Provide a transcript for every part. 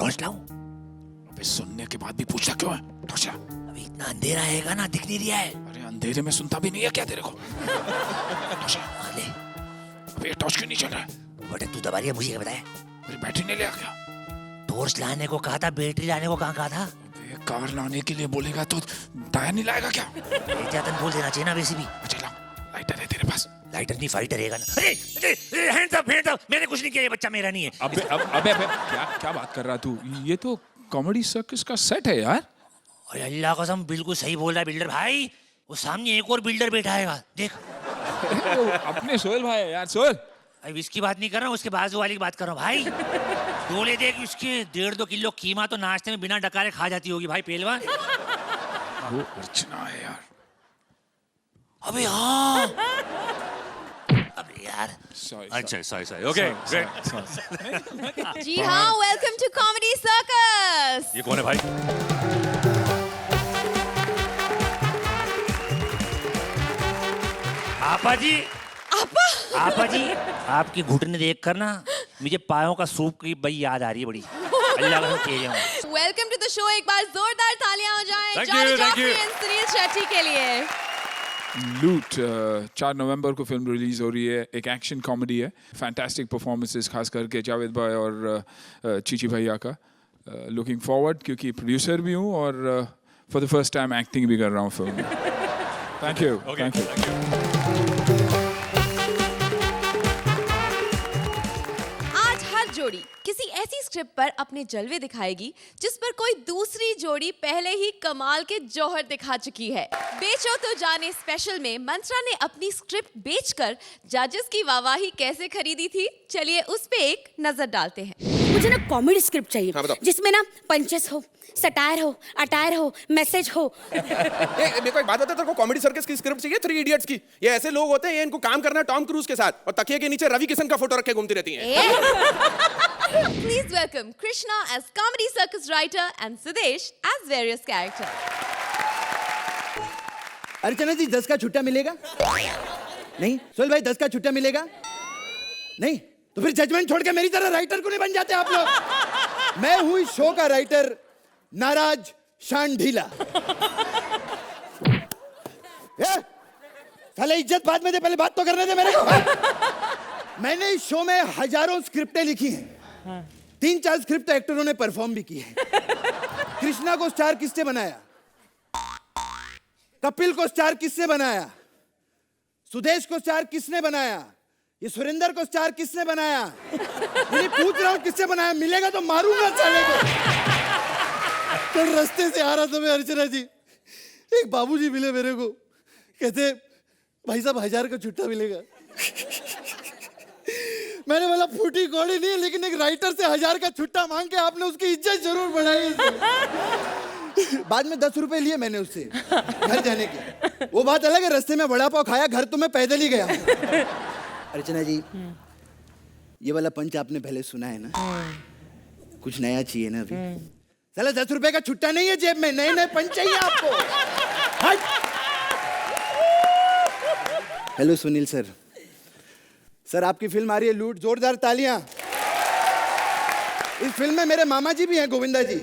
Torch लाऊं? अबे सुनने के बाद भी पूछना क्यों है? टॉर्च ला। अभी इतना अंधेरा है ना, दिख नहीं रहा है। अरे अंधेरे में सुनता भी नहीं है क्या तेरे को? टॉर्च ला। हाँ, ले। अबे ये टॉर्च क्यों नहीं चल रहा है? बटे तू दबा रही है, मुझे क्या बताया? मेरी बैटरी नहीं ले आ गया। टॉर्च लाने को कहा था, बैटरी लाने को कहाँ कहा था? अबे कार लाने के लिए बोलेगा तो टायर नहीं लाएगा क्या? एहतियातन बोल देना चाहिए ना वैसे भी। अच्छा ला, लाइटर है तेरे पास? लाइटर नहीं, फाइटर रहेगा ना। अरे हैंड्स अप, हैंड्स अप। मैंने कुछ नहीं किया, ये बच्चा मेरा नहीं है। अबे क्या बात कर रहा तू? ये तो कॉमेडी सर्कस का सेट है यार। अरे अल्लाह कसम बिल्कुल सही बोल रहा है बिल्डर भाई। वो सामने एक और बिल्डर बैठा है, देख। अपने सोहेल भाई है यार, सोहेल। अब इसकी बात नहीं कर रहा हूँ, उसके बाजू वाली की बात कर रहा हूँ भाई। डोले देख इसके, 1.5-2 किलो कीमा तो नाश्ते में बिना डकारे खा जाती होगी भाई पहलवान। वो अर्चना है यार। अबे हाँ, अबे यार। अच्छा सॉरी ओके ग्रेट। जी हाँ, वेलकम टू कॉमेडी सर्कस। ये कौन है भाई? आपा जी, आपा जी, आपकी घुटने देख कर ना मुझे पायों का सूप की बड़ी याद आ रही है बड़ी। अल्लाह का तेज है। Welcome to the show. एक बार जोरदार तालियां हो जाएं Thank Johnny you, thank Jaffrey you. And Suniel Shetty के लिए। लूट 4 नवंबर को फिल्म रिलीज हो रही है। एक एक्शन कॉमेडी है। फैंटास्टिक परफॉर्मेंसेस खास करके जावेद भाई और चीची भैया का। लुकिंग फॉरवर्ड, क्योंकि प्रोड्यूसर भी हूँ और for the first time acting भी कर रहा हूँ फिल्म में। Thank you, thank you. आज हर जोड़ी किसी ऐसी स्क्रिप्ट पर अपने जलवे दिखाएगी जिस पर कोई दूसरी जोड़ी पहले ही कमाल के जौहर दिखा चुकी है। बेचो तो जाने स्पेशल में मंत्रा ने अपनी स्क्रिप्ट बेचकर जजेस की वाहवाही कैसे खरीदी थी, चलिए उस पे एक नजर डालते हैं। मुझे ना कॉमेडी स्क्रिप्ट चाहिए। हाँ, बताओ। जिसमें ना पंचेस हो, सटायर हो, अटायर हो, मैसेज हो। मेरे को एक बात बता, तेरे को कॉमेडी सर्कस की स्क्रिप्ट चाहिए 3 इडियट्स की? ये ऐसे लोग होते हैं, ये इनको काम करना है टॉम क्रूज के साथ और तकिए के नीचे रवि किशन का फोटो रखे घूमती रहती हैं। Please welcome Krishna as comedy circus writer and Sudesh as various characters. अर्चना जी 10 का छुट्टा मिलेगा? नहीं। सोहेल भाई 10 का छुट्टा मिलेगा? नहीं। तो फिर जजमेंट छोड़ के मेरी तरह राइटर को नहीं बन जाते आप लोग? मैं हूं इस शो का राइटर, नाराज शान ढीला। साले इज्जत बाद में दे, पहले बात तो करने दे मेरे को। मैंने इस शो में हजारों स्क्रिप्टें लिखी हैं। 3-4 स्क्रिप्ट एक्टरों ने परफॉर्म भी की है। कृष्णा को स्टार किसने बनाया? कपिल को स्टार किसने बनाया? सुदेश को स्टार किसने बनाया? ये सुरेंद्र को स्टार किसने बनाया? मैं पूछ रहा हूं किसने बनाया, मिलेगा तो मारूंगा साले को। कल रास्ते से आ रहा था मैं अर्चना जी, एक बाबूजी मिले मेरे को, कहते भाई साहब 1000 का छुट्टा मिलेगा। मैंने बोला फूटी कौड़ी नहीं, लेकिन एक राइटर से 1000 का छुट्टा मांग के आपने उसकी इज्जत जरूर बढ़ाई। बाद में 10 रुपए लिए मैंने उससे घर जाने के। वो बात अलग है, रास्ते में वड़ा पाव खाया, घर तो मैं पैदल ही गया। अर्चना जी, ये वाला पंच आपने पहले सुना है ना? कुछ नया चाहिए ना अभी? साला 10 रुपए का छुट्टा नहीं है जेब में, नए नए पंच चाहिए आपको। Hello Sunil sir. सर आपकी फिल्म आ रही है लूट, जोरदार तालियां। इस फिल्म में मेरे मामा जी भी हैं, गोविंदा जी,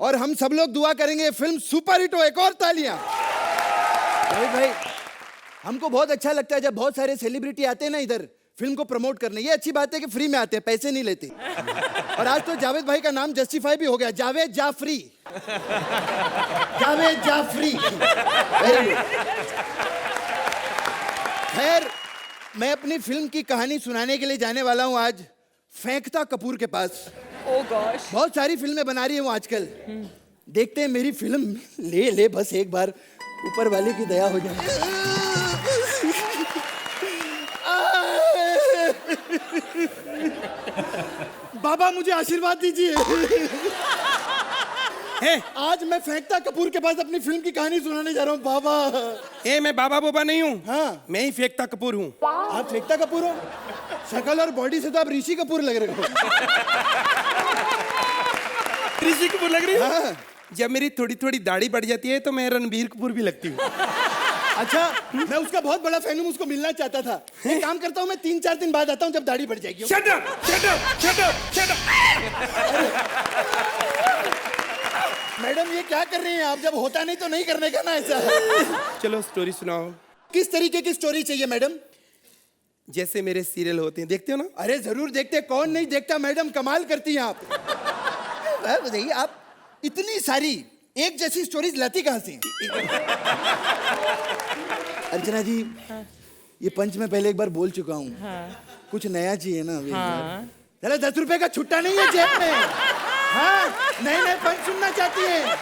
और हम सब लोग दुआ करेंगे फिल्म सुपर हिट हो। एक और तालियां। भाई हमको बहुत अच्छा लगता है जब बहुत सारे सेलिब्रिटी आते हैं ना इधर फिल्म को प्रमोट करने। ये अच्छी बात है कि फ्री में आते हैं, पैसे नहीं लेते। और आज तो जावेद भाई का नाम जस्टिफाई भी हो गया, जावेद जाफरी। जावेद जाफरी। खैर, मैं अपनी फिल्म की कहानी सुनाने के लिए जाने वाला हूं आज फेंकता कपूर के पास। Oh gosh. बहुत सारी फिल्में बना रही है वो आजकल। देखते हैं मेरी फिल्म ले बस एक बार, ऊपर वाले की दया हो जाए। बाबा मुझे आशीर्वाद दीजिए। आज मैं फेंकता कपूर के पास अपनी फिल्म की कहानी सुनाने जा रहा हूँ बाबा। मैं बाबा बोबा नहीं हूँ। हाँ, मैं ही फेंकता कपूर हूँ। आप फेंकता कपूर हो? शक्ल और बॉडी से तो आप ऋषि कपूर लग रहे हो। ऋषि कपूर लग रही है? हाँ। जब मेरी थोड़ी थोड़ी दाढ़ी बढ़ जाती है तो मैं रणबीर कपूर भी लगती हूँ। अच्छा, मैं उसका बहुत बड़ा फैन हूँ, उसको मिलना चाहता था। एक काम करता हूँ, मैं 3-4 दिन बाद आता हूँ जब दाढ़ी बढ़ जाएगी। Shut up! Shut up! Shut up! Shut up! क्या कर रही हैं आप? जब होता नहीं तो नहीं करने का ना ऐसा। चलो स्टोरी सुनाओ। किस तरीके की स्टोरी चाहिए मैडम? जैसे मेरे सीरियल होते हैं, देखते हो ना? अरे जरूर देखते, कौन नहीं देखता मैडम, कमाल करती हैं आप। बताइए आप इतनी सारी एक जैसी स्टोरीज लाती कहाँ से? अर्चना जी, ये पंच में पहले एक बार बोल चुका हूँ। कुछ नया चाहिए ना अभी। चलो 10 रुपए का छुट्टा नहीं है जेब में। हाँ, नए नए पंच सुनना चाहती है।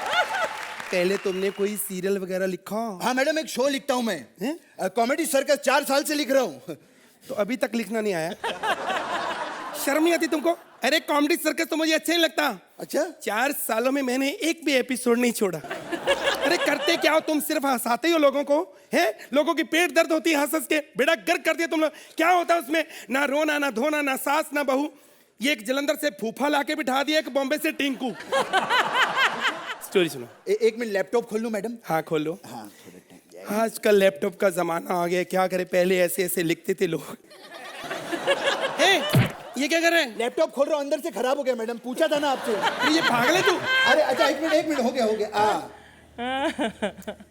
पहले तुमने कोई सीरियल वगैरह लिखा? हाँ मैडम, एक शो लिखता हूँ मैं, कॉमेडी सर्कस, 4 साल से लिख रहा हूँ। तो अभी तक लिखना नहीं आया? शर्म नहीं आती तुमको? अरे कॉमेडी सर्कस तो मुझे अच्छा नहीं लगता। अच्छा, 4 सालों में मैंने एक भी एपिसोड नहीं छोड़ा। अरे करते क्या हो तुम? सिर्फ हंसाते हो लोगों को, हैं? लोगों की पेट दर्द होती है हंस हंस के, बेड़ा गर्क कर दिया तुम लोग। क्या होता है उसमें? ना रोना, ना धोना, ना सास, ना बहू। ये एक जलंधर से फूफा लाके बिठा दिया, एक बॉम्बे से टिंकू। स्टोरी सुनो। एक मिनट, लैपटॉप खोल लूं मैडम? हाँ खोलो। हाँ, आजकल लैपटॉप का जमाना आ गया, क्या करे, पहले ऐसे ऐसे लिखते थे लोग। ये क्या कर रहे हैं? लैपटॉप खोल रहा हूँ, अंदर से खराब हो गया मैडम, पूछा था ना आपसे। ये पागल है तू? अरे अच्छा, एक मिनट हो गया।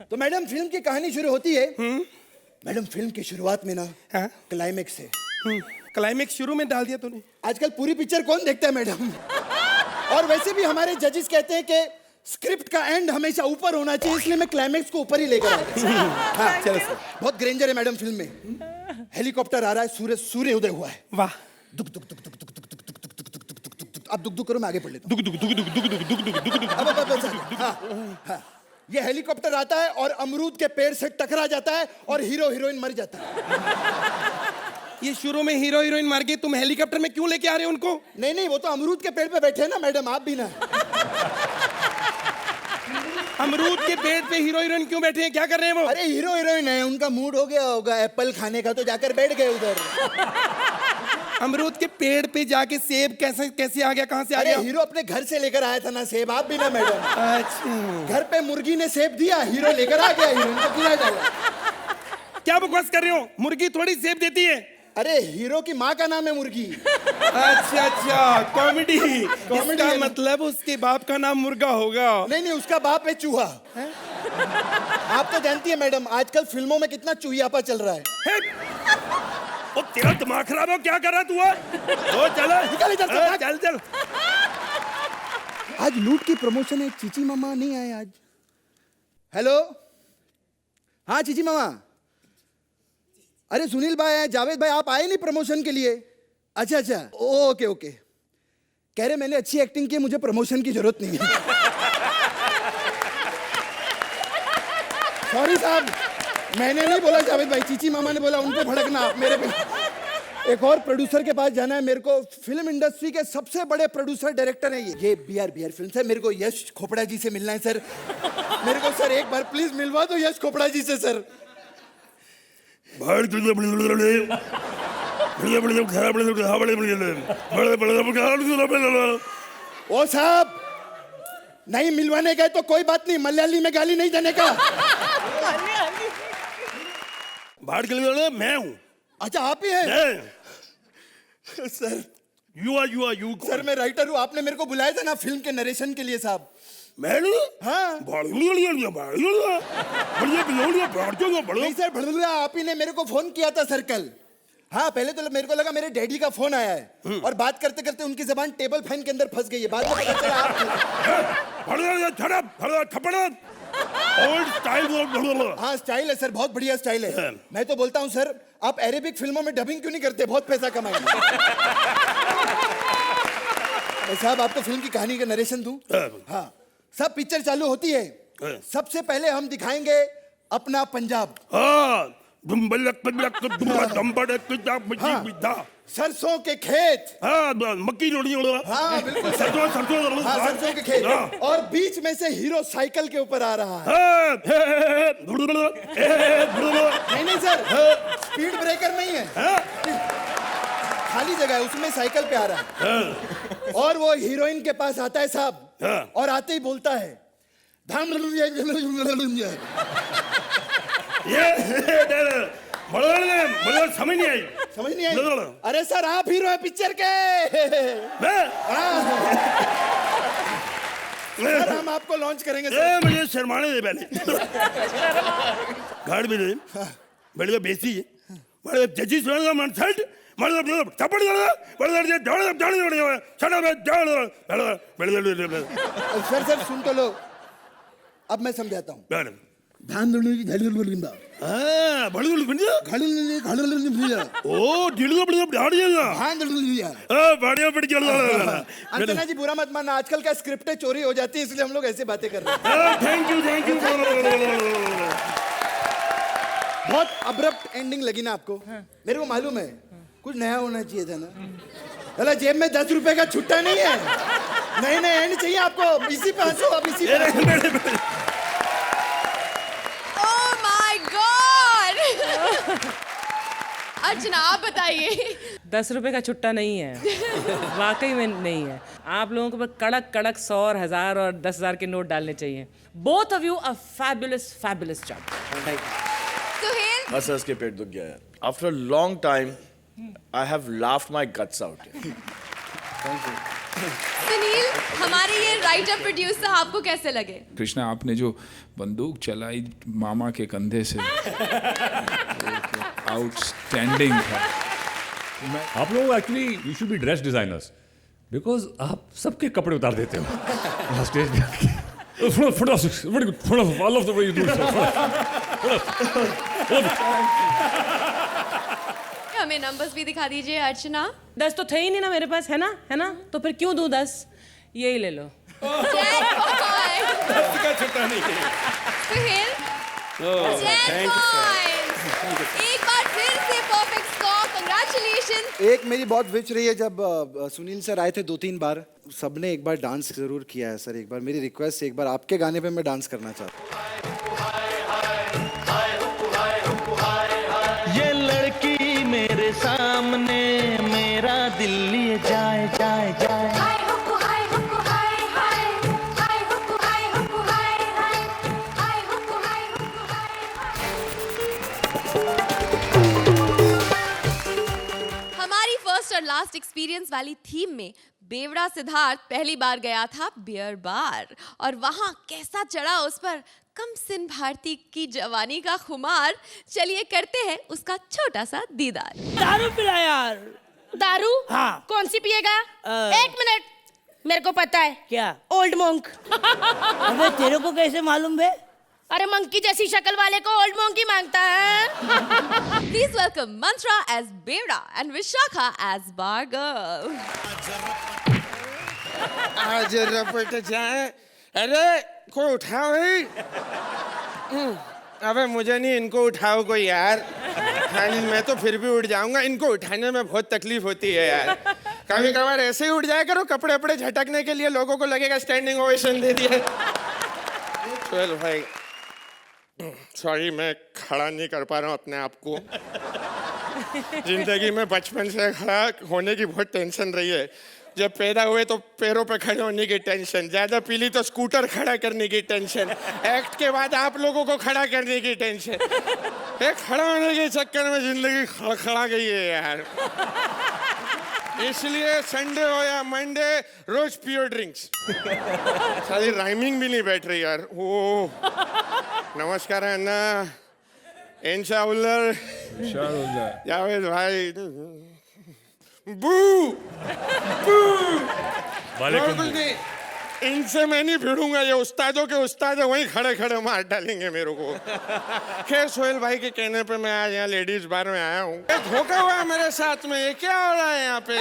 तो मैडम फिल्म की कहानी शुरू होती है। मैडम फिल्म की शुरुआत में ना क्लाइमेक्स है। क्लाइमेक्स शुरू में डाल दिया तूने। आजकल पूरी पिक्चर कौन देखता है मैडम? और वैसे भी हमारे जजेस कहते हैं कि स्क्रिप्ट का एंड हमेशा ऊपर होना चाहिए, इसलिए मैं क्लाइमेक्स को ऊपर ही लेकर आया। हाँ चलो सर। बहुत ग्रेंजर है मैडम फिल्म में। हेलीकॉप्टर आ रहा है, सूर्य उदय हुआ है। वाह। दुक दुक दुक दुक दुक दुक दुक दुक दुक दुक दुक दुक दुक। अब दुक दुक करो, मैं आगे पढ़ लेता हूँ। दुक दुक दुक दुक दुक दुक दुक दुक दुक दुक। हाँ, ये हेलीकॉप्टर आता है और अमरूद के पेड़ से टकरा जाता है और हीरो हीरोइन मर जाता है। ये शुरू में हीरो हीरोइन मार के तुम हेलीकॉप्टर में क्यों लेके आ रहे हो उनको? नहीं, वो तो अमरूद के पेड़ पे बैठे हैं ना मैडम, आप भी ना। अमरूद के पेड़ पे हीरो हीरोइन क्यों बैठे हैं? क्या कर रहे हैं वो? अरे हीरो हीरोइन है, उनका मूड हो गया होगा एप्पल खाने का, तो जाकर बैठ गए उधर। अमरूद के पेड़ पे जाके सेब कैसे आ गया? कहाँ से आ अरे गया? हीरो अपने घर से लेकर आया था ना सेब, आप भी ना मैडम। अच्छा, घर पे मुर्गी ने सेब दिया, हीरो लेकर आ गया, हीरोइन को खिला डाला। क्या बकवास कर रहे हो? मुर्गी थोड़ी सेब देती है। अरे हीरो की माँ का नाम है मुर्गी। अच्छा, कॉमेडी। इसका है। मतलब उसके बाप का नाम मुर्गा होगा। नहीं, उसका बाप है चूहा। आप तो जानती है मैडम, आजकल फिल्मों में कितना चूहियापा चल रहा है। ओ तेरा दिमाग खराब हो? क्या कर रहा तू? ओ चलो निकल इधर से, चल। आज लूट की प्रमोशन है, चीची मामा नहीं आए आज। हेलो, हाँ चीची मामा। अरे सुनील भाई आए, जावेद भाई आप आए नहीं प्रमोशन के लिए? अच्छा, ओके। कह रहे मैंने अच्छी एक्टिंग की, मुझे प्रमोशन की जरूरत नहीं है। सॉरी साहब, मैंने नहीं बोला जावेद भाई, चीची मामा ने बोला, उनको भड़कना आप मेरे पे। एक और प्रोड्यूसर के पास जाना है मेरे को, फिल्म इंडस्ट्री के सबसे बड़े प्रोड्यूसर डायरेक्टर हैं ये BR फिल्म से। मेरे को यश खोपड़ा जी से मिलना है सर। मेरे को सर एक बार प्लीज मिलवा दो यश खोपड़ा जी से सर। ओ साहब, नहीं मिलवाने गए तो कोई बात नहीं, मलयाली में गाली नहीं देने का। मैं हूँ। अच्छा आप ही हैं? सर यू सर मैं राइटर हूँ, आपने मेरे को बुलाया था ना फिल्म के नरेशन के लिए साहब। मैंने? हाँ नहीं सर, भड़ुआ आप ही ने मेरे को फोन किया था सर कल। हाँ पहले तो मेरे को लगा मेरे डैडी का फोन आया है, और बात करते करते उनकी जबान टेबल फैन के अंदर फंस गई है, बाद में पता चला आप। हाँ स्टाइल है सर, बहुत बढ़िया स्टाइल है। मैं तो बोलता हूँ सर, आप अरेबिक फिल्मों में डबिंग क्यों नहीं करते, बहुत पैसा कमाएंगे। साहब आपको फिल्म की कहानी का नरेशन दूं? हाँ, सब पिक्चर चालू होती है, सबसे पहले हम दिखाएंगे अपना पंजाब। सरसों के खेत। मक्की रोटी। हाँ बिल्कुल सरसों सरसों के खेत, और बीच में से हीरो साइकिल के ऊपर आ रहा है। नहीं सर, स्पीड ब्रेकर नहीं है, खाली जगह है उसमें साइकिल पे आ रहा है। और वो हीरोइन के पास आता है साहब, और आते ही बोलता है समझ नहीं आई। समझ नहीं आई? अरे सर आप हीरो है पिक्चर के। सर, हम आपको लॉन्च करेंगे सर। ए, मुझे शर्माने दे पहले गाड़ भी दे बड़ी तो बेसी है बड़े जजी सुना मन सेट मतलब थप्पड़ सर सर सुन तो लो, अब मैं समझाता हूँ। धान दोड़ने की घड़ी बोलिंदा ओ ढीलो बड़ी बढ़िया धान दोड़ने बढ़िया बढ़िया अंजना जी बुरा मत मानना, आजकल क्या स्क्रिप्टें चोरी हो जाती है, इसलिए हम लोग ऐसे बातें कर रहे हैं। थैंक यू बहुत अब्रप्ट एंडिंग लगी ना आपको? मेरे को मालूम है कुछ नया होना चाहिए था ना। भला जेब में 10 रुपए का छुट्टा नहीं है, नए नए एंड चाहिए आपको। इसी पे हंसो अब, इसी पे। Oh my God. अर्चना आप बताइए। 10 रुपए का छुट्टा नहीं है, वाकई में नहीं है। आप लोगों को बस कड़क कड़क 100 और 1000 और 10,000 के नोट डालने चाहिए। Both of you a fabulous job. Suhail हंस हंस के पेट दुख गया यार। After a long time I have laughed my guts out. Suniel, हमारे ये राइटर प्रोड्यूसर आपको कैसे लगे? कृष्णा, आपने जो बंदूक चलाई मामा के कंधे से, आउटस्टैंडिंग था। आप लोग actually you should be dress designers because आप सबके कपड़े उतार देते हो वहाँ स्टेज पे आके। हमें नंबर्स भी दिखा दीजिए अर्चना। 10 तो थे ही नहीं ना मेरे पास, है ना? तो फिर क्यों दूं 10? यही ले लो। सुहेल 10 पॉइंट्स। एक बार फिर से परफेक्ट स्कोर, कांग्रेचुलेशन। एक मेरी बहुत विच रही है, जब सुनील सर आए थे 2-3 बार, सबने एक बार डांस जरूर किया है सर। एक बार मेरी रिक्वेस्ट है, एक बार आपके गाने पे मैं डांस करना चाहता हूँ। ये लड़की मेरे सामने मेरा दिल लिए जाए जाए जाए। हमारी फर्स्ट और लास्ट एक्सपीरियंस वाली थीम में बेवड़ा सिद्धार्थ पहली बार गया था बियर बार, और वहां कैसा चढ़ा उस पर कमसिन भारती की जवानी का खुमार। चलिए करते हैं उसका छोटा सा दीदार। दारू पिला यार। दारू? हाँ। कौन सी पिएगा? 1 मिनट, मेरे को पता है। क्या? Old monk. अबे तेरे को कैसे मालूम बे? अरे मंकी जैसी शक्ल वाले को ओल्ड मोंक ही मांगता है। Please welcome Mantra as बेवड़ा and Vishakha as bar girl. आज रपट जाए। अरे कोई उठाओ ही। अबे मुझे नहीं, इनको उठाओ कोई यार। हाँ, मैं तो फिर भी उठ जाऊंगा, इनको उठाने में बहुत तकलीफ होती है यार। कभी कभार ऐसे ही उठ जाया करो, कपड़े अपड़े झटकने के लिए लोगों को लगेगा स्टैंडिंग ओवेशन दे दिया। चल भाई, सॉरी मैं खड़ा नहीं कर पा रहा हूँ अपने आप को। जिंदगी में बचपन से खड़ा होने की बहुत टेंशन रही है। जब पैदा हुए तो पैरों पे खड़े होने की टेंशन, ज्यादा पी ली तो स्कूटर खड़ा करने की टेंशन, एक्ट के बाद आप लोगों को खड़ा करने की टेंशन। एक खड़ा होने के चक्कर में जिंदगी खड़ा गई है यार। इसलिए संडे हो या मंडे रोज पियो ड्रिंक्स। सारी राइमिंग भी नहीं बैठ रही यार। ओ नमस्कार अन्ना, इंशाअल्लाह जावेद भाई। बू बू कुछ नहीं, इनसे मैं नहीं भिड़ूंगा। ये उस्तादों के उस्ताद है, वहीं खड़े खड़े मार डालेंगे मेरे को। खैर सोहेल भाई के कहने पे मैं आज यहाँ लेडीज बार में आया हूँ। धोखा हुआ है मेरे साथ में, ये क्या हो रहा है यहाँ पे?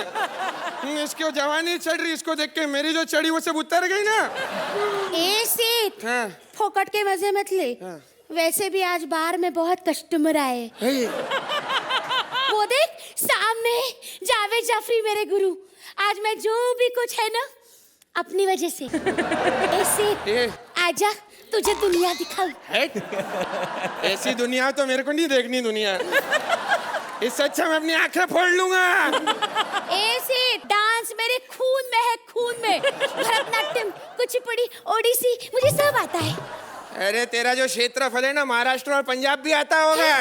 इसकी जवानी चढ़ रही, इसको देख के मेरी जो चढ़ी वो सब उतर गई ना। हाँ। फोकट के मजे मत ले। हाँ। वैसे भी आज बार में बहुत कस्टमर आए। वो देख सामने जावेद जाफरी मेरे गुरु। आज मैं जो भी कुछ है ना अपनी वजह से। ऐसे आजा तुझे दुनिया दिखाऊं। ऐसी दुनिया तो मेरे को नहीं देखनी दुनिया। इससे अच्छा मैं अपनी आंखें फोड़ लूंगा। ऐसे डांस मेरे खून में है, खून में। भरतनाट्यम, कुचिपुड़ी, ओडिसी, मुझे सब आता है। अरे तेरा जो क्षेत्रफल है ना, महाराष्ट्र और पंजाब भी आता होगा।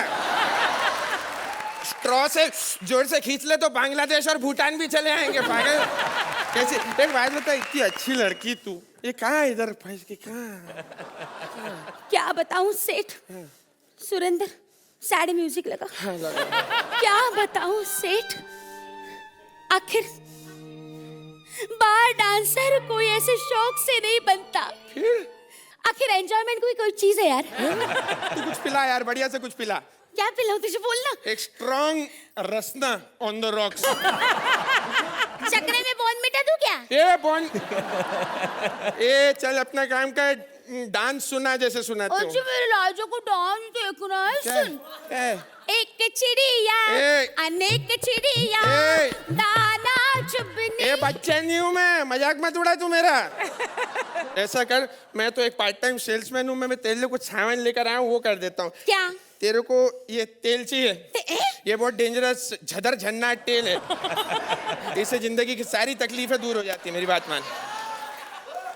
स्ट्रॉ से जोर से खींच ले तो बांग्लादेश और भूटान भी चले आएंगे पागल। कैसे? एक बात बता, इतनी अच्छी लड़की तू, ये कहाँ है इधर फंस के कहाँ? क्या बताऊं सेठ, सुरेंद्र सैड म्यूजिक लगा। क्या बताऊं सेठ, आखिर बार डांसर कोई ऐसे शौक से नहीं बनता। आखिर एंजॉयमेंट कोई चीज है यार। तू कुछ पिला यार, बढ़िया से कुछ पिला। क्या पिलाऊं तुझे, बोलना। एक strong Rasna on the rocks. चक्रे में बॉर्नविटा दूं क्या? ए चल अपना काम कर, डांस सुना जैसे सुनाते हो। अच्छा मेरे लाजो को डांस देखना है, सुन। एक चिड़िया अनेक चिड़िया दाना चुभने। ए बच्चा नहीं हूँ मैं, मजाक मत उड़ा तू मेरा। ऐसा कर, मैं तो एक पार्ट टाइम सेल्समैन हूँ, मैं तेरे लिए कुछ सामान लेकर आया हूँ, वो कर देता हूँ। क्या? तेरे को ये तेल चाहिए? ये बहुत डेंजरस झदर झन्ना तेल है, इससे जिंदगी की सारी तकलीफें दूर हो जाती है। मेरी बात मान।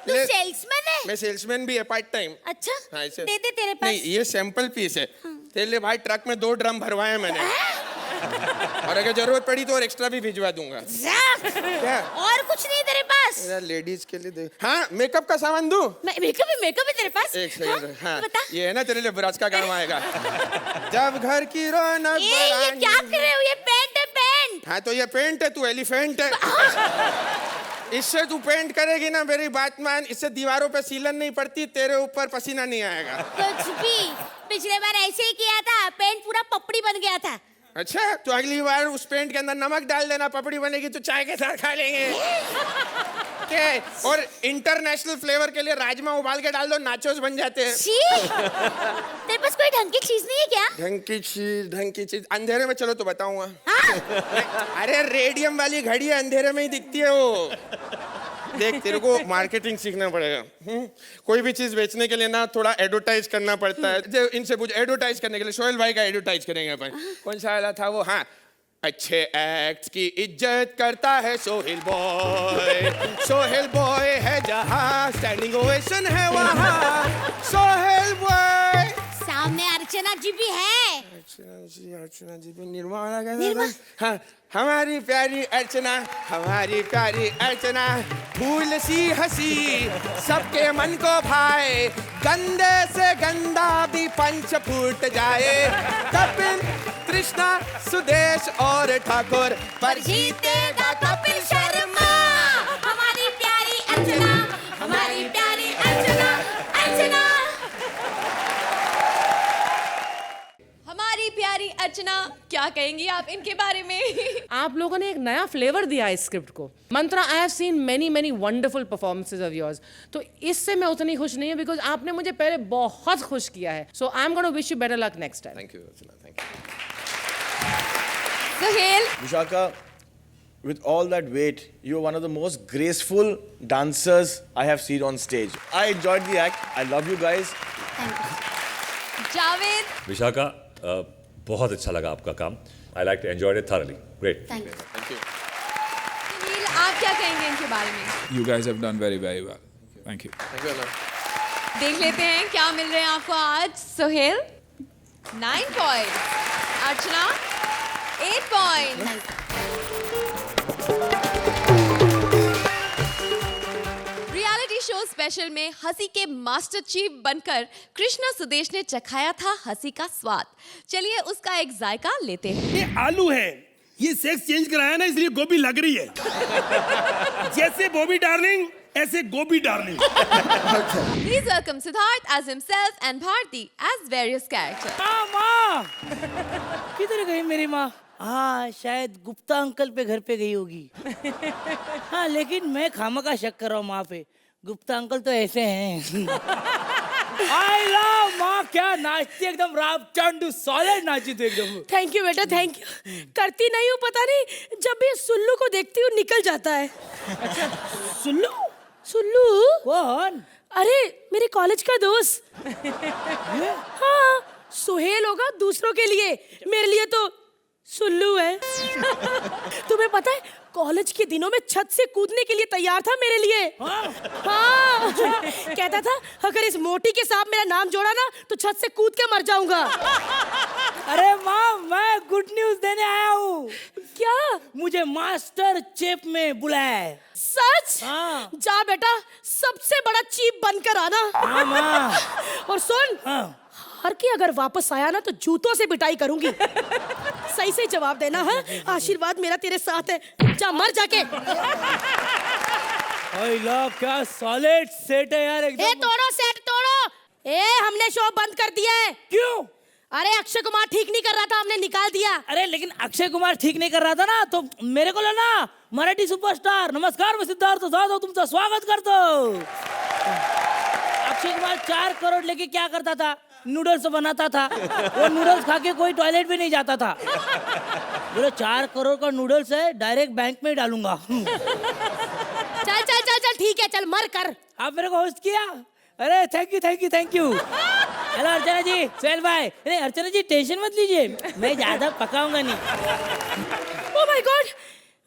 तू सेल्समैन है? मैं सेल्समैन भी है पार्ट टाइम। अच्छा, हाँ, इसे दे दे तेरे पास। नहीं, ये सैंपल पीस है। तेरे लिए भाई ट्रक में 2 ड्रम भरवाए मैंने, और अगर जरूरत पड़ी तो और एक्स्ट्रा भी भिजवा दूंगा। क्या? और कुछ नहीं तेरे पास? मेरा लेडीज के लिए दे। हाँ, मेकअप का सामान दूं? मेकअप है तेरे पास? एक सेकंड। हाँ, बता। ये है ना तेरे लिए ब्रज का काम आएगा। जब घर की रौनक ये क्या कर रहे हो? ये पेंट है, पेंट। हाँ तो ये पेंट है, तू एलिफेंट है। इससे तू पेंट करेगी ना, मेरी बात मान, इससे दीवारों पे सीलन नहीं पड़ती, तेरे ऊपर पसीना नहीं आएगा। कुछ भी, पिछले बार ऐसे ही किया था, पेंट पूरा पपड़ी बन गया था। अच्छा, तो अगली बार उस पेंट के अंदर नमक डाल देना, पपड़ी बनेगी तो चाय के साथ खा लेंगे। क्या? और इंटरनेशनल फ्लेवर के लिए राजमा उबाल के डाल दो, नाचोस बन जाते हैं। तेरे पास कोई ढंग की चीज नहीं है क्या? ढंग की चीज अंधेरे में चलो तो बताऊंगा। अरे रेडियम वाली घड़ी है, अंधेरे में ही दिखती है वो। देख, तेरे को मार्केटिंग सीखना पड़ेगा। कोई भी चीज बेचने के लिए ना थोड़ा एडवर्टाइज करना पड़ता है। इनसे पूछ, एडवर्टाइज करने के लिए सोहेल भाई का एडवर्टाइज करेंगे अपन। कौन सा वाला था वो? हाँ, अच्छे एक्ट की इज्जत करता है सोहेल बॉय। सोहेल बॉय है जहाँ, स्टैंडिंग ओवेशन है वहाँ। सोहेल बॉय। सामने अर्चना जी भी है। अर्चना जी भी, निर्मा वाला क्या? हाँ, हमारी प्यारी अर्चना, हमारी प्यारी अर्चना, फूल सी हंसी सबके मन को भाए, गंदे से गंदा भी पंच फूट जाए। कपिल, कृष्णा, सुदेश और ठाकुर, पर जीतेगा कपिल शर्मा। हमारी प्यारी अर्चना, हमारी प्यारी अर्चना, अर्चना। हमारी प्यारी अर्चना, क्या कहेंगी आप इनके बारे में? आप लोगों ने एक नया फ्लेवर दिया है इस स्क्रिप्ट को। Mantra, I have seen many wonderful performances of yours, तो इससे मैं उतनी खुश नहीं हूँ, बिकॉज आपने मुझे पहले बहुत खुश किया है। So I am gonna wish you better luck next time. Thank you Archana, thank So you. Sohail, Vishaka, with all that weight, you're one of the most graceful dancers I have seen on stage. I enjoyed the act. I love you guys. Javed, Vishakha, बहुत अच्छा लगा आपका काम। I like to enjoy it thoroughly. Great. Thank you. Suniel, आप क्या कहेंगे इनके बारे में? You guys have done very, very well. Thank you. Thank you, Anna. देख लेते हैं क्या मिल रहे हैं आपको आज। सोहेल 9 पॉइंट, अर्चना 8 पॉइंट। रियलिटी शो स्पेशल में हंसी के मास्टर चीफ बनकर कृष्णा सुदेश ने चखाया था हंसी का स्वाद। चलिए उसका एक जायका लेते हैं। ये आलू है, ये सेक्स चेंज कराया ना, इसलिए गोभी लग रही है। जैसे बॉबी डार्लिंग, ऐसे गोभी darling. Please welcome Siddharth as himself and Bharti as various characters. माँ किधर गई मेरी माँ? हाँ, शायद गुप्ता अंकल पे घर पे गई होगी। हाँ, लेकिन मैं खामखा शक कर रहा हूँ माँ पे। गुप्ता अंकल तो ऐसे हैं। आई लव माँ, क्या नाचती एकदम, राप चांडू सॉलिड नाची तो एकदम। थैंक यू बेटा, थैंक यू। करती नहीं हूँ, पता नहीं, जब भी सुल्लू को देखती हूँ निकल जाता है। अच्छा, सुल्लू? सुल्लू? कौन? अरे मेरे कॉलेज का दोस्त। हाँ, सोहेल होगा दूसरों के लिए, मेरे लिए तो सुल्लू है। तुम्हें पता है, कॉलेज के दिनों में छत से कूदने के लिए तैयार था मेरे लिए। हाँ, कहता था अगर इस मोटी के साथ मेरा नाम जोड़ा ना तो छत से कूद के मर जाऊंगा। अरे माँ, मैं गुड न्यूज देने आया हूँ। क्या? मुझे मास्टर चेफ में बुलाया है। सच? हाँ। जा बेटा, सबसे बड़ा चीप बनकर आना। हाँ माँ। और सुन, हाँ। हार के अगर वापस आया ना तो जूतों से पिटाई करूंगी। सही सही जवाब देना है। आशीर्वाद मेरा तेरे साथ है, जा मर जाके। क्या सॉलिड सेट है यार एकदम। ए तोड़ो सेट तोड़ो। ए हमने शो बंद कर दिया है। क्यों? अरे अक्षय कुमार ठीक नहीं कर रहा था, हमने निकाल दिया। अरे लेकिन अक्षय कुमार ठीक नहीं कर रहा था ना, तो मेरे को लेना मराठी सुपरस्टार। नमस्कार, मैं सिद्धार्थ जाधव तुमचं स्वागत करतो। अक्षय कुमार 4 करोड़ लेके क्या करता था? नूडल्स बनाता था। वो नूडल्स खा के कोई टॉयलेट भी नहीं जाता था। बोले 4 करोड़ का नूडल्स है, डायरेक्ट बैंक में डालूंगा। चल चल चल चल ठीक है, चल मर कर। आप मेरे को होस्ट किया। अरे thank you thank you thank you. Hello Archana ji, Sohail भाई। नहीं अर्चना जी टेंशन मत लीजिए, मैं ज्यादा पकाऊंगा नहीं। ओह माय गॉड,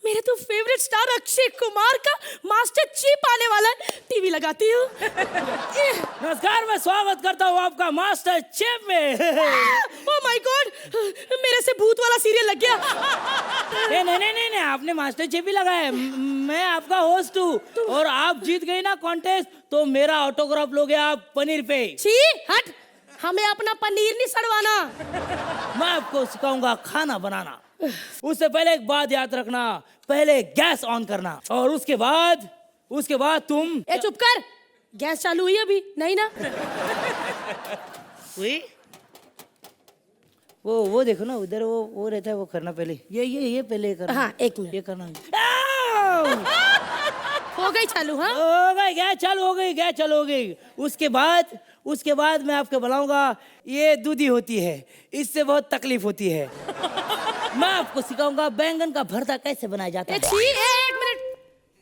मेरे तो फेवरेट स्टार अक्षय कुमार का मास्टर चीफ आने वाला है। टीवी लगाती हूँ। नमस्कार, मैं स्वागत करता हूँ आपका मास्टर चीफ में। ओह माय गॉड, मेरे से भूत वाला सीरियल लग गया। नहीं नहीं नहीं नहीं, आपने मास्टर चीफ ही लगाया है। मैं आपका होस्ट हूँ और आप जीत गई ना कॉन्टेस्ट, तो मेरा ऑटोग्राफ लोगे आप पनीर पे। छी हट, हमें अपना पनीर नहीं सड़वाना। मैं आपको सिखाऊंगा खाना बनाना। उससे पहले एक बात याद रखना, पहले गैस ऑन करना और उसके बाद तुम। ए चुप कर, गैस चालू हुई अभी नहीं ना? हुई? वो देखो ना उधर, वो रहता है, वो करना पहले। ये पहले करना। हाँ एक मिनट, ये करना। हो गई चालू। हाँ हो गई गैस चालू, हो गई। उसके बाद मैं आपको बुलाऊंगा। ये दूधी होती है, इससे बहुत तकलीफ होती है। मैं आपको सिखाऊंगा बैंगन का भरता कैसे बनाया जाता है। एक मिनट,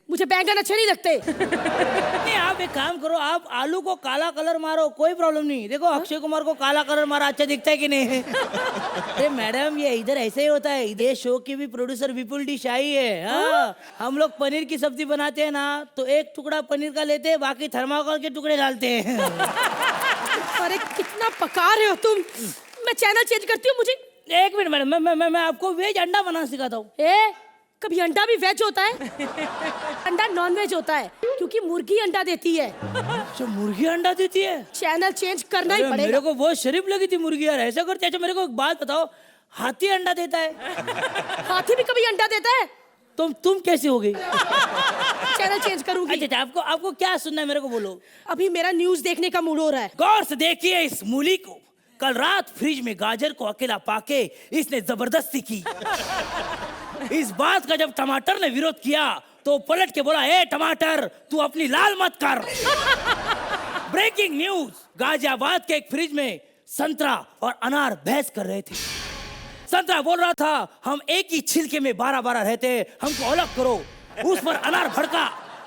मुझे बैंगन अच्छे नहीं लगते। नहीं, आप एक काम करो, आप आलू को काला कलर मारो, कोई प्रॉब्लम नहीं। देखो अक्षय कुमार को काला कलर मारा अच्छा दिखता है कि नहीं? अरे मैडम, ये इधर ऐसे ही होता है। ये शो की भी प्रोड्यूसर विपुल डी शाही है। हाँ, हम लोग पनीर की सब्जी बनाते हैं ना, तो एक टुकड़ा पनीर का लेते हैं, बाकी थर्माकोल के टुकड़े डालते हैं। अरे कितना पका रहे हो तुम। मैं चैनल चेंज करती हूँ। मुझे एक मिनट मैडम, मैं आपको वेज अंडा बनाना सिखाता हूँ। कभी अंडा भी वेज होता है? अंडा नॉन वेज होता है, क्योंकि मुर्गी अंडा देती है। अच्छा, मुर्गी अंडा देती है? चैनल चेंज करना ही पड़ेगा। मेरे को बहुत शरीफ लगी थी मुर्गी यार, ऐसा करते। अच्छा मेरे को एक बात बताओ, हाथी अंडा देता है? हाथी भी कभी अंडा देता है? तुम कैसी हो गई? चैनल चेंज करूंगी। अच्छा, आपको क्या सुनना है मेरे को बोलो। अभी मेरा न्यूज देखने का मूड हो रहा है। गौर से देखिए इस मूली को। कल रात फ्रिज में गाजर को अकेला पाके इसने जबरदस्ती की। इस बात का जब टमाटर ने विरोध किया तो पलट के बोला, ए टमाटर तू अपनी लाल मत कर। ब्रेकिंग न्यूज, गाजियाबाद के एक फ्रिज में संतरा और अनार बहस कर रहे थे। संतरा बोल रहा था, हम एक ही छिलके में 12-12 रहते, हमको अलग करो। उस पर अनार भड़का,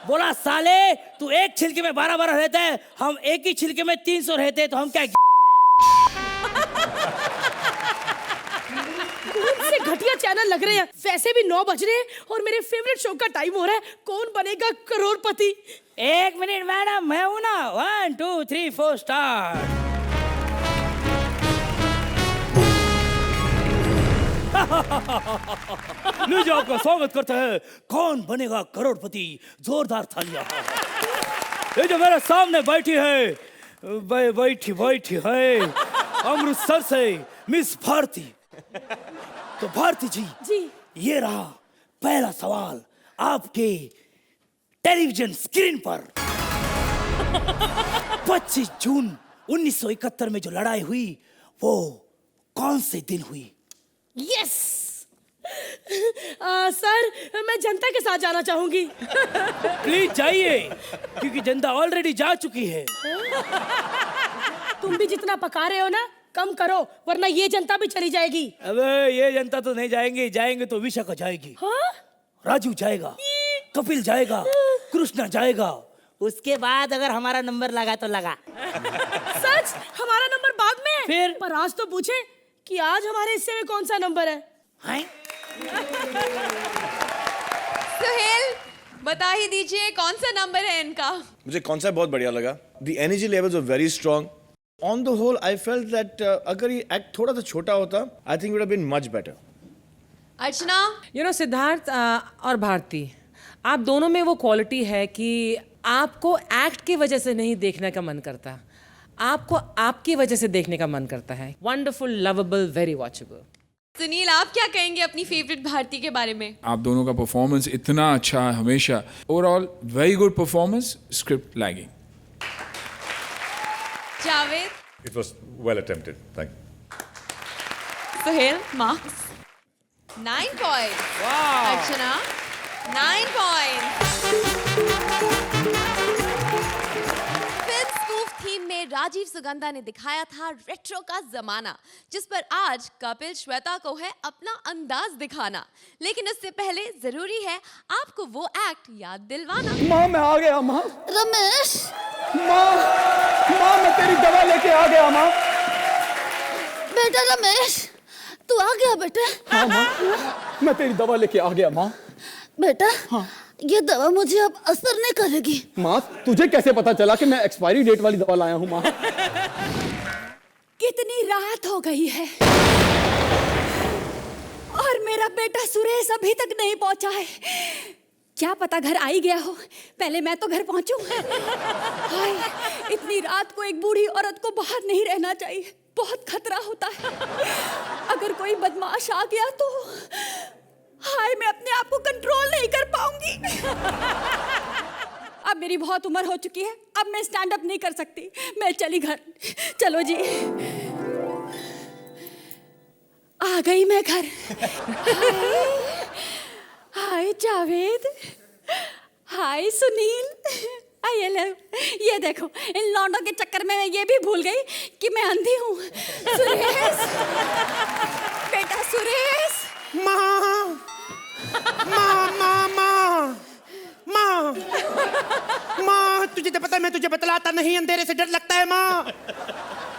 बोला साले तू एक छिलके में 12-12 रहता है, हम एक ही छिलके में 300 रहते, तो हम क्या? कौन से घटिया चैनल लग रहे हैं। वैसे भी 9 बज रहे हैं और मेरे फेवरेट शो का टाइम हो रहा है। कौन बनेगा करोड़पति? एक मिनट मैडम, मैं हूं ना। 1 2 3 4 स्टार्ट। लीजिए आपका स्वागत करते हैं, कौन बनेगा करोड़पति। जोरदार तालियां। ये जो मेरे सामने बैठी है अमृतसर से मिस भारती। तो भारती जी, ये रहा पहला सवाल आपके टेलीविजन स्क्रीन पर। 25 जून 1971 में जो लड़ाई हुई वो कौन से दिन हुई? यस सर, मैं जनता के साथ जाना चाहूंगी। प्लीज जाइए, क्योंकि जनता ऑलरेडी जा चुकी है। तुम भी जितना पका रहे हो ना, कम करो, वरना ये जनता भी चली जाएगी। अबे ये जनता तो नहीं जाएंगे तो विशाखा जाएगी। हाँ? राजू जाएगा, कपिल जाएगा, कृष्णा जाएगा। उसके बाद अगर हमारा नंबर लगा तो लगा। सच? हमारा नंबर बाद में? फिर? पर आज तो पूछे कि आज हमारे हिस्से में कौन सा नंबर है? सुहेल, बता ही दीजिए कौन सा नंबर है इनका। मुझे कॉन्सेप्ट बहुत बढ़िया लगा। The energy levels were very strong. On the whole, I felt that अगर ये एक्ट थोड़ा सा छोटा होता, I think it would have been much better. अर्चना, सिद्धार्थ और भारती, आप दोनों में वो क्वालिटी है कि आपको एक्ट की वजह से नहीं देखने का मन करता, आपको आपकी वजह से देखने का मन करता है. Wonderful, lovable, very watchable. Sunil, आप क्या कहेंगे अपनी फेवरेट भारती के बारे में? आप दोनों का परफॉर्मेंस इतना अच्छा है हमेशा. Overall very good performance, script lagging. Javed, It was well attempted. Thank you. Suhail, marks 9 point. Archana 9 point. Film spoof theme में राजीव सुगंधा ने दिखाया था रेट्रो का जमाना, जिस पर आज कपिल श्वेता को है अपना अंदाज दिखाना. लेकिन उससे पहले जरूरी है आपको वो एक्ट याद दिलवाना. माँ मैं आ गया माँ. रमेश, माँ मैं तेरी दवा लेके आ गया माँ. बेटा रमेश, तू आ गया बेटा? हाँ माँ, मैं तेरी दवा लेके आ गया माँ. बेटा, ये दवा मुझे अब असर नहीं करेगी. माँ तुझे कैसे पता चला कि मैं एक्सपायरी डेट वाली दवा लाया हूँ माँ? कितनी रात हो गई है और मेरा बेटा सुरेश अभी तक नहीं पहुंचा है. क्या पता घर आ ही गया हो. पहले मैं तो घर पहुंचूं. हाय, इतनी रात को एक बूढ़ी औरत को बाहर नहीं रहना चाहिए. बहुत खतरा होता है. अगर कोई बदमाश आ गया तो हाय, मैं अपने आप को कंट्रोल नहीं कर पाऊंगी. अब मेरी बहुत उम्र हो चुकी है. अब मैं स्टैंड अप नहीं कर सकती. मैं चली घर. चलो जी, आ गई मैं घर. हाय जावेद, हाय सुनील. ये देखो, इन लौंडों के चक्कर में मैं ये भी भूल गई कि मैं अंधी हूँ. सुरेश, बेटा सुरेश. माँ, माँ, माँ, माँ, माँ, माँ, तुझे तो पता है मैं तुझे बतलाता नहीं, अंधेरे से डर लगता है माँ.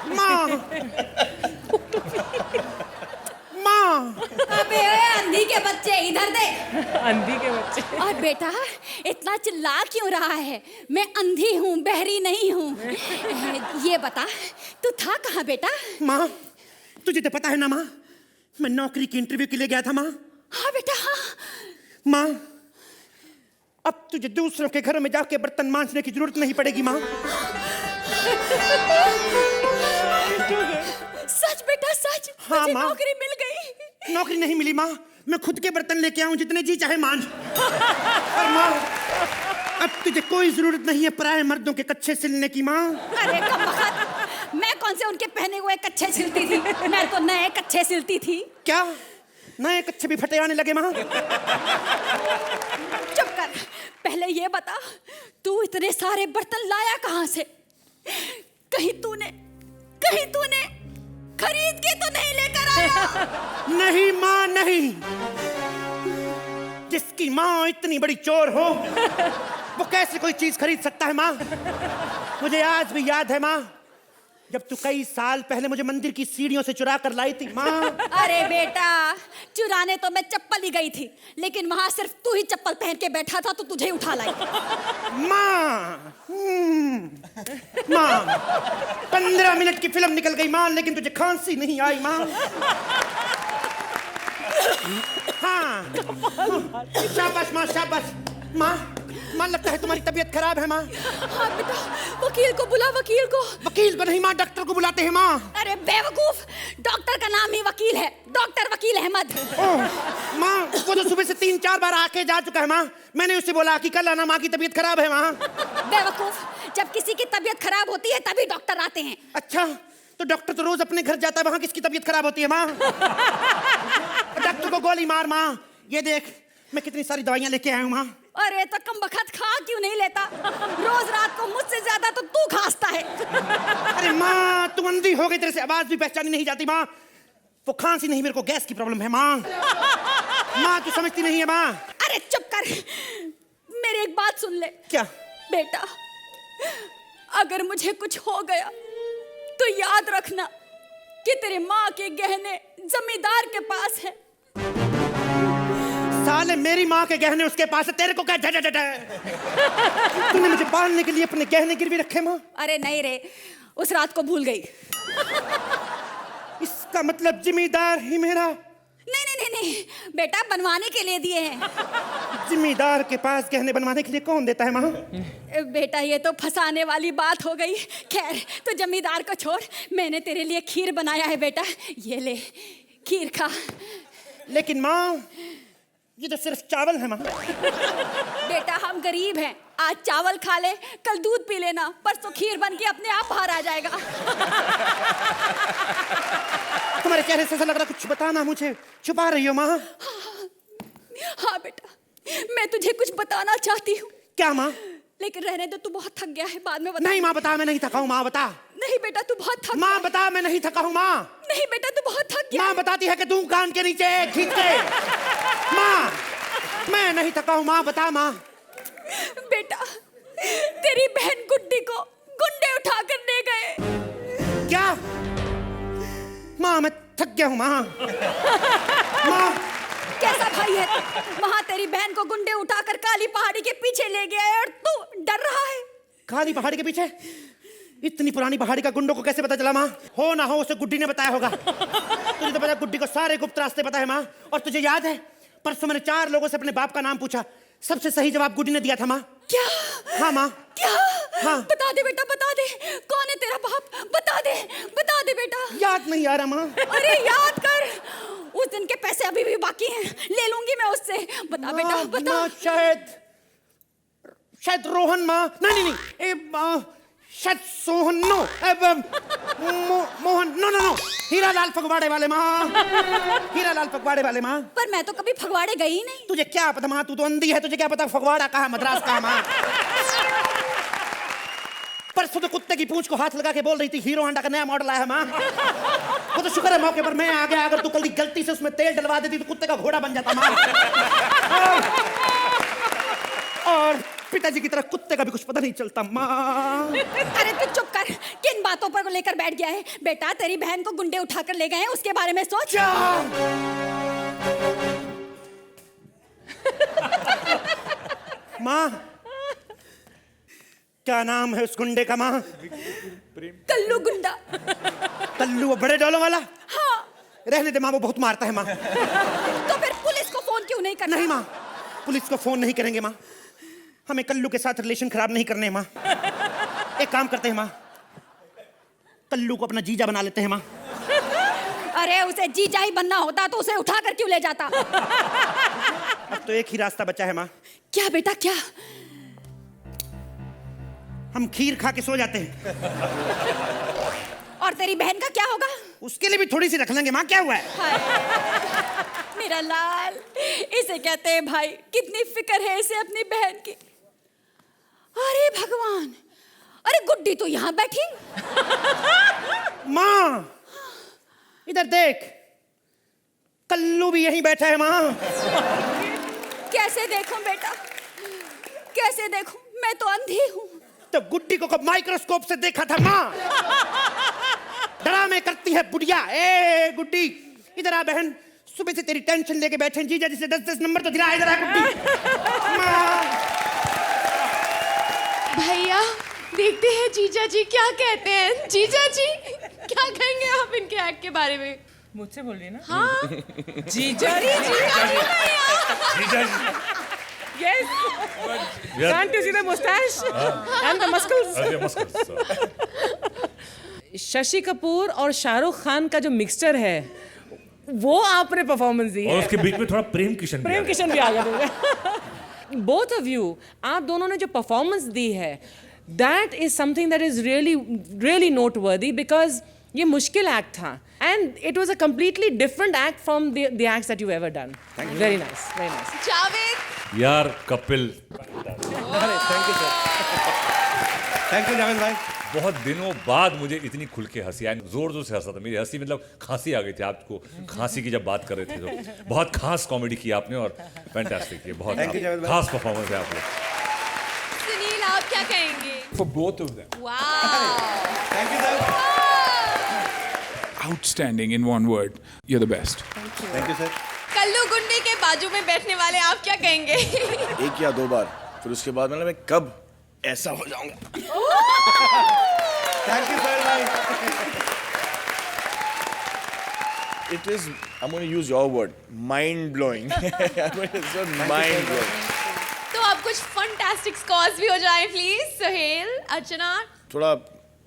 माँ, माँ. अबे अंधी के बच्चे इधर देख. अंधी के बच्चे. और बेटा इतना चिल्ला क्यों रहा है? मैं अंधी हूँ, बहरी नहीं हूँ. ये बता, तू था कहाँ बेटा? माँ, तुझे तो पता है ना माँ, मैं नौकरी की इंटरव्यू के लिए गया था माँ. हाँ बेटा हाँ. माँ, अब तुझे दूसरों के घरों में जाके बर्तन मांजने की जरूरत नहीं पड़ेगी माँ. सच बेटा सच? हाँ मुझे माँ, नौकरी मिल गई. नौकरी नहीं मिली माँ, मैं खुद के बर्तन लेके आऊं जितने जी चाहे मांझ. और माँ, अब तुझे कोई जरूरत नहीं है पराये मर्दों के कच्छे सिलने की माँ. अरे कमबख्त, मैं कौन से उनके पहने हुए कच्छे सिलती थी? मैं तो नए कच्छे सिलती थी. क्या नए कच्छे भी फटे आने लगे माँ? चुप कर. पहले ये बता, तू इतने सारे बर्तन लाया कहाँ से? कहीं तूने खरीद के तो नहीं लेकर आया? नहीं माँ नहीं. जिसकी माँ इतनी बड़ी चोर हो वो कैसे कोई चीज खरीद सकता है माँ? मुझे आज भी याद है माँ, जब तू कई साल पहले मुझे मंदिर की सीढ़ियों से चुरा कर लाई थी माँ. अरे बेटा, चुराने तो मैं चप्पल ही गई थी, लेकिन वहां सिर्फ तू ही चप्पल पहन के बैठा था तो तुझे उठा लाई. माँ, माँ, 15 मिनट की फिल्म निकल गई माँ, लेकिन तुझे खांसी नहीं आई माँ. हाँ, शाबाश माँ, शाबाश माँ. माँ, लगता है तुम्हारी तबीयत खराब है माँ. हाँ बेटा, वकील को बुला. वकील को नहीं माँ, डॉक्टर को बुलाते हैं माँ. अरे बेवकूफ, डॉक्टर का नाम ही वकील है. डॉक्टर वकील अहमद. माँ, वो तो सुबह से 3-4 बार आके जा चुका है माँ. मैंने उससे बोला कि कल आना, माँ की तबीयत खराब है माँ. बेवकूफ, जब किसी की तबीयत खराब होती है तभी डॉक्टर आते हैं. अच्छा, तो डॉक्टर तो रोज अपने घर जाता है, वहाँ किसकी तबीयत खराब होती है माँ? डॉक्टर को गोली मार माँ. ये देख, मैं कितनी सारी दवाइयाँ लेके आया हूँ माँ. अरे तो कमबख्त खा क्यों नहीं लेता? रोज रात को मुझसे ज्यादा तो तू खांसता है. अरे माँ, तू अंधी हो गई, तेरे से आवाज भी पहचानी नहीं जाती माँ. वो खांसी नहीं, मेरे को गैस की प्रॉब्लम है माँ. माँ, तू समझती नहीं है माँ. अरे चुप कर. मेरी एक बात सुन ले. क्या? बेटा, अगर मुझे कुछ हो गया तो याद रखना कि तेरे माँ के गहने जमींदार के पास है. साले, मेरी माँ के गहने उसके पास है, तेरे को क्या झट है? तूने मुझे पालने के लिए अपने गहने गिरवी रखे माँ? अरे नहीं रे, उस रात को भूल गई. इसका मतलब जिम्मेदार ही मेरा? नहीं नहीं नहीं नहीं बेटा, बनवाने के लिए दिए हैं। जिम्मेदार के पास गहने बनवाने के लिए कौन देता है माँ? बेटा ये तो फंसाने वाली बात हो गई। खैर तो जमींदार को छोड़, मैंने तेरे लिए खीर बनाया है बेटा, ये ले खीर खा। लेकिन माँ ये तो सिर्फ चावल है माँ। बेटा हम गरीब हैं, आज चावल खा ले, कल दूध पी लेना, परसों खीर बन के अपने आप बाहर आ जाएगा। तुम्हारे चेहरे से ऐसा लग रहा कुछ बताना मुझे छुपा रही हो माँ। हाँ बेटा, मैं तुझे कुछ बताना चाहती हूँ। क्या माँ? लेकिन रहने दो, तू बहुत थक गया है, बाद में बता। नहीं माँ बता, मैं नहीं थका हूँ माँ, बता। नहीं बेटा तू बहुत थक। माँ बता, मैं नहीं थका हूँ माँ। नहीं बेटा तू बहुत थक गया। माँ बताती है कि तू कान के नीचे खींच के। माँ मैं नहीं थका हूँ माँ, बता माँ। बेटा तेरी बहन गुड्डी को गुंडे उठा कर ले गए। क्या? माँ मैं थक गया हूँ माँ। माँ कैसा भाई है तू? वहाँ तेरी बहन को गुंडे उठाकर काली पहाड़ी के पीछे ले गया है और तू डर रहा है। काली पहाड़ी के पीछे? इतनी पुरानी पहाड़ी का गुंडों को कैसे पता चला माँ? हो ना हो उसे गुड्डी ने बताया होगा। तुझे तो पता, गुड्डी को सारे गुप्त रास्ते पता है माँ। और तुझे याद है परसों मैंने 4 लोगों से अपने बाप का नाम पूछा, सबसे सही जवाब गुड्डी ने दिया था माँ। क्या? हाँ माँ। क्या? हाँ। बता दे बेटा, बता दे, कौन है तेरा बाप? बता दे बेटा। याद नहीं आ रहा माँ। अरे याद कर, उस दिन के पैसे अभी भी बाकी हैं, ले लूंगी मैं उससे। बता बेटा बता। माँ, शायद रोहन माँ। नहीं शायद सोहन, नो मोहन, नो हीरालाल फगवाड़े वाले माँ। हीरालाल फगवाड़े वाले माँ। पर मैं तो कभी फगवाड़े गई ही नहीं। तुझे क्या पता माँ, तू तो अंधी है, तुझे क्या पता फगवाड़ा कहाँ मद्रास कहाँ माँ। परसों तो कुत्ते की पूंछ को हाथ लगा के बोल रही थी हीरो होंडा का नया मॉडल आया है माँ। वो तो शुक्र है मौके पर मैं आ गया, अगर तू कल गलती से उसमें तेल डलवा देती तो कुत्ते का घोड़ा बन जाता माँ। और पिताजी की तरह कुत्ते का भी कुछ पता नहीं चलता माँ। अरे तू चुप कर, किन बातों पर लेकर बैठ गया है? बेटा तेरी बहन को गुंडे उठाकर ले गए हैं, उसके बारे में सोच। माँ क्या नाम है उस गुंडे का माँ? कल्लू गुंडा। कल्लू वो बड़े डोलों वाला? हाँ। रहने दे माँ, वो बहुत मारता है माँ। तो फिर पुलिस को फोन क्यों नहीं करना? नहीं माँ, पुलिस को फोन नहीं करेंगे माँ, हमें कल्लू के साथ रिलेशन खराब नहीं करने माँ। एक काम करते हैं माँ, कल्लू को अपना जीजा बना लेते हैं माँ। अरे उसे जीजा ही बनना होता तो उसे उठाकर क्यों ले जाता? अब तो एक ही रास्ता बचा है माँ। क्या बेटा क्या? हम खीर खा के सो जाते हैं। और तेरी बहन का क्या होगा? उसके लिए भी थोड़ी सी रख लेंगे माँ, क्या हुआ है? मेरा लाल, इसे कहते हैं भाई, कितनी फिक्र है इसे अपनी बहन की। अरे भगवान, अरे गुड्डी तो यहाँ बैठी। माँ इधर देख, कल्लू भी यहीं बैठा है माँ। कैसे देखूं बेटा, कैसे देखूं? मैं तो अंधी हूँ। तो गुड्डी को कब माइक्रोस्कोप से देखा था माँ? ड्रामे करती है बुढ़िया। ए गुड्डी इधर आ बहन, सुबह से तेरी टेंशन लेके बैठे जीजा जिसे 10-10 नंबर तो दिला। इधर आ गुड्डी। भैया देखते हैं जीजा जी क्या कहते हैं। जीजा जी क्या कहेंगे आप इनके एक्ट के बारे में? मुझसे बोल रही है ना? हाँ जीजा जी जीजा जी। Yes. Can't you see the mustache and the muscles? Shashi Kapoor और शाहरुख खान का जो मिक्सचर है वो आपने परफॉर्मेंस दी है। और उसके बीच में थोड़ा प्रेम किशन भी आ गया। बोथ ऑफ यू, आप दोनों ने जो परफॉर्मेंस दी है that is something that is really really noteworthy, because ये मुश्किल एक्ट था and it was a completely different act from the acts that you ever done. Very nice, very nice. Javed यार Kapil, thank you sir. Thank you Javed भाई। बहुत दिनों बाद मुझे इतनी खुल के हंसी आई, जोर जोर से हंसा था। मेरी हंसी मतलब खांसी आ गई थी। आपको खांसी की जब बात कर रहे थे तो बहुत खास कॉमेडी की आपने और फैंटास्टिक की, बहुत खास परफॉर्मेंस है आप लोग। सुनील आप क्या कहेंगे? For both of them. वाह, thank you sir. Outstanding in one word. You're the best. Thank you sir. Kallu गुंडे के बाजू में बैठने वाले आप क्या कहेंगे? 1 या 2 बार, फिर उसके बाद मतलब मैं कब ऐसा हो जाऊंगा। थैंक यू सर भाई। It is, I'm going to use your word, mind-blowing. It's so mind-blowing. तो अब कुछ फंटास्टिक स्कोर्स भी हो जाए प्लीज। सोहेल, अर्चना। थोड़ा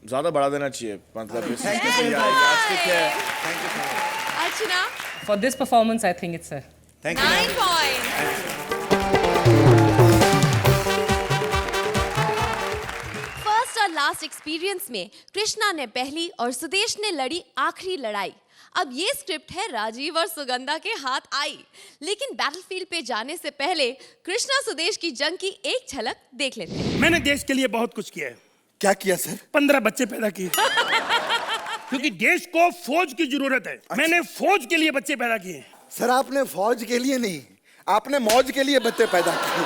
ज़्यादा बढ़ा देना चाहिए, मतलब इस yardstick है। Thank you so much. Archana. For this performance, I think it's a Thank you. 9 points. First और लास्ट एक्सपीरियंस में कृष्णा ने पहली और सुदेश ने लड़ी आखिरी लड़ाई। अब ये स्क्रिप्ट है राजीव और सुगंधा के हाथ आई, लेकिन बैटलफील्ड पे जाने से पहले कृष्णा सुदेश की जंग की एक झलक देख लेते हैं। मैंने देश के लिए बहुत कुछ किया है। क्या किया सर? 15 बच्चे पैदा किए। क्योंकि देश को फौज की जरूरत है। मैंने फौज के लिए बच्चे पैदा किए। सर आपने फौज के लिए नहीं, आपने मौज के लिए बच्चे पैदा किए।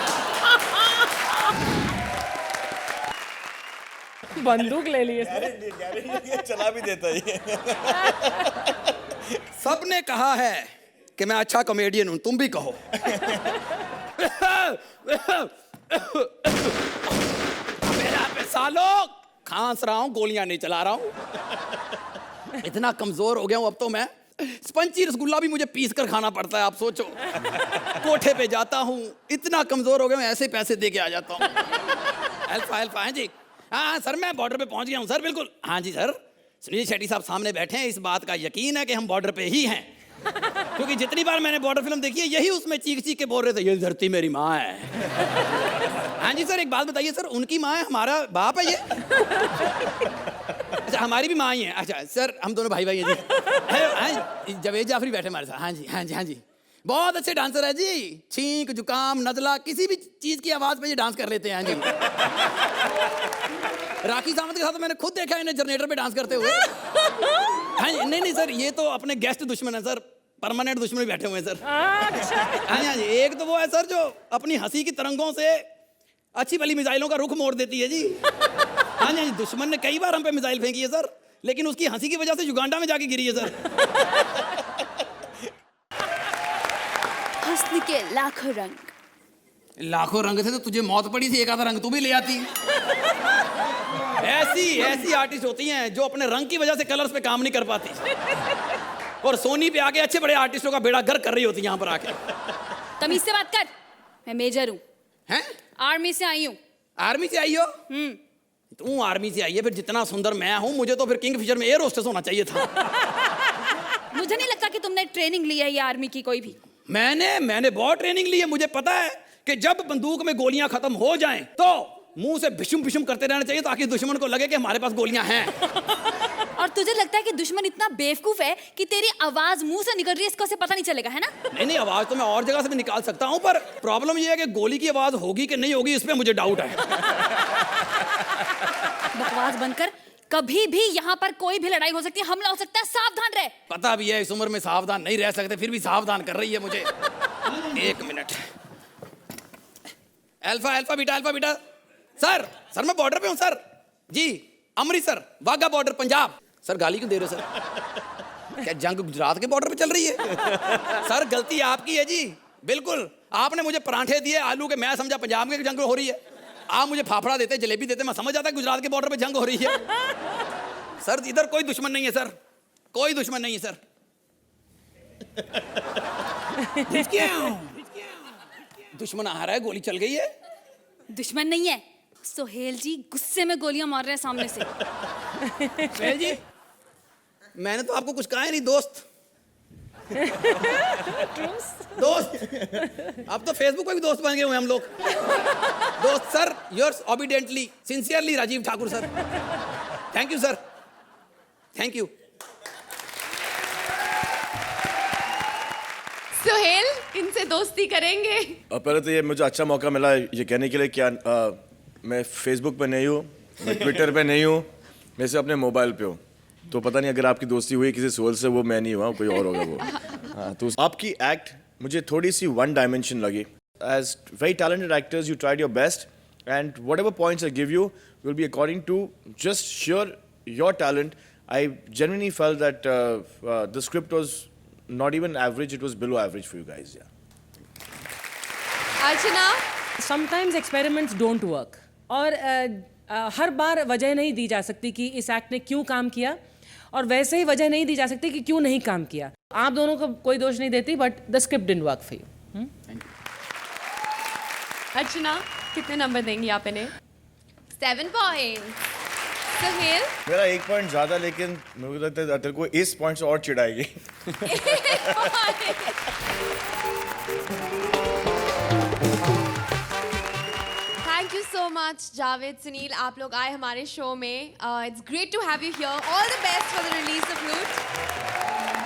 बंदूक ले लिए। चला भी देता है। सबने कहा है कि मैं अच्छा कॉमेडियन हूं, तुम भी कहो। मेरा पे सालों खांस रहा हूं, गोलियां नहीं चला रहा हूं। इतना कमजोर हो गया हूं अब तो मैं, स्पंची रसगुल्ला भी मुझे पीस कर खाना पड़ता है। आप सोचो, कोठे पे जाता हूं, इतना कमजोर हो गया हूं, ऐसे पैसे दे के आ जाता हूं। अल्फा है जी। हाँ सर, मैं बॉर्डर पे पहुंच गया हूं सर, बिल्कुल। हाँ जी सर, सुनील शेट्टी साहब सामने बैठे हैं, इस बात का यकीन है कि हम बॉर्डर पे ही हैं। क्योंकि जितनी बार मैंने बॉर्डर फिल्म देखी है, यही उसमें चीख चीख के बोल रहे थे, ये धरती मेरी माँ है। हाँ जी सर, एक बात बताइए सर, उनकी माँ है, हमारा बाप है ये? अच्छा, हमारी भी माँ ही है। अच्छा सर, हम दोनों भाई भाई हैं जी। हाँ, जावेद जाफरी बैठे हमारे साथ। हाँ जी हाँ जी हाँ जी, बहुत अच्छे डांसर है जी। छींक, जुकाम, नजला, किसी भी चीज की आवाज पे ये डांस कर लेते हैं। हाँ जी। राखी सावंत के साथ तो मैंने खुद देखा है इन्हें जनरेटर पे डांस करते हुए। हाँ जी, नहीं सर, ये तो अपने गेस्ट दुश्मन है सर, परमानेंट दुश्मन भी बैठे हुए हैं सर। हाँ जी, एक तो वो है सर जो अपनी हंसी की तरंगों से अच्छी भली मिसाइलों का रुख मोड़ देती है जी। हाँ जी, दुश्मन ने कई बार हम पे मिसाइल फेंकी है सर, लेकिन उसकी हंसी की वजह से युगांडा में जाके गिरी है सर। हुस्न के लाखों रंग। लाखों रंग थे तो तुझे मौत पड़ी थी, एक आधा रंग तू भी ले आती। ऐसी आर्टिस्ट होती हैं जो अपने रंग की वजह से कलर्स पे काम नहीं कर पाती, और सोनी पे आके अच्छे बड़े आर्टिस्टों का बेड़ा गर्क कर रही होती है यहाँ पर आके। तमीज से बात कर, मैं मेजर हूँ। हैं? आर्मी से आई हूँ। आर्मी से आई हो? तू आर्मी से आई है, फिर जितना सुंदर मैं हूँ, मुझे तो फिर किंगफिशर में एयर होस्टेस होना चाहिए था। मुझे नहीं लगता कि तुमने ट्रेनिंग ली है ये आर्मी की कोई भी। मैंने बहुत ट्रेनिंग ली है। मुझे पता है कि जब बंदूक में गोलियां खत्म हो जाएं तो मुंह से भिशुम भिशुम करते रहना चाहिए, ताकि दुश्मन को लगे कि हमारे पास गोलियां हैं। और तुझे लगता है कि दुश्मन इतना बेवकूफ है कि तेरी आवाज मुंह से निकल रही है, इसको उसे पता नहीं चलेगा, है ना? नहीं, आवाज तो मैं और जगह से भी निकाल सकता हूं, पर प्रॉब्लम ये है कि गोली की आवाज होगी कि नहीं होगी, इस पे मुझे डाउट है। बकवास बंद कर। कभी भी यहाँ पर कोई भी लड़ाई हो सकती है, हमला हो सकता है, सावधान रहे। पता भी है, इस उम्र में सावधान नहीं रह सकते, फिर भी सावधान कर रही है मुझे। एक मिनट। Alpha beta. सर मैं बॉर्डर पे हूँ सर जी, अमृतसर वाघा बॉर्डर पंजाब। सर गाली क्यों दे रहे हो सर? क्या जंग गुजरात के बॉर्डर पे चल रही है? सर गलती आपकी है जी, बिल्कुल। आपने मुझे परांठे दिए आलू के, मैं समझा पंजाब में जंग हो रही है। आप मुझे फाफड़ा देते, जलेबी देते, मैं समझ जाता गुजरात के बॉर्डर पे जंग हो रही है। सर इधर कोई दुश्मन नहीं है सर, कोई दुश्मन नहीं है सर। दुश्मन आ रहा है, गोली चल गई है। दुश्मन नहीं है, सोहेल जी गुस्से में गोलियां मार रहे हैं सामने से। सोहेल जी, मैंने तो आपको कुछ कहा ही नहीं, दोस्त। अब तो फेसबुक पे भी दोस्त बन गए हुए हम लोग। दोस्त sir, yours obediently sincerely Rajiv Thakur sir. Thank you sir, thank you. Sohail, इनसे दोस्ती करेंगे? पहले तो ये मुझे अच्छा मौका मिला ये कहने के लिए क्या मैं फेसबुक पे नहीं हूँ, मैं ट्विटर पे नहीं हूँ, मैं सिर्फ अपने मोबाइल पे हूँ। तो पता नहीं अगर आपकी दोस्ती हुई किसी सोल से, वो मैं नहीं हुआ, कोई और होगा वो। हाँ, तो आपकी एक्ट मुझे थोड़ी सी वन डायमेंशन लगी। As very talented actors you tried your best, and whatever points I give you will be according to just sure your talent. I genuinely felt that the script was not even average, it was below average for you guys. Archana, sometimes experiments don't work, और हर बार वजह नहीं दी जा सकती कि इस act ने क्यों काम किया, और वैसे ही वजह नहीं दी जा सकती कि क्यों नहीं काम किया। आप दोनों को कोई दोष नहीं देती, but the script didn't work for you. Archana, कितने नंबर देंगी आप इन्हें? 7 पॉइंट। सुहेल? मेरा 1 पॉइंट ज्यादा, लेकिन मुझे लगता है तेरे को इस पॉइंट से और चिढ़ाएगी। Thank you so much Javed, Sunil, आप लोग आए हमारे शो में। It's great to have you here. All the best for the release of Loot.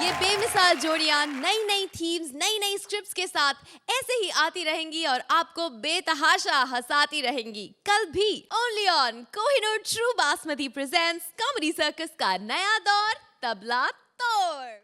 ये बेमिसाल जोड़ियां नई नई थीम्स, नई नई स्क्रिप्ट्स के साथ ऐसे ही आती रहेंगी और आपको बेतहाशा हंसाती रहेंगी। कल भी only on Kohinoor true basmati presents comedy circus का नया दौर, तबला तोड़।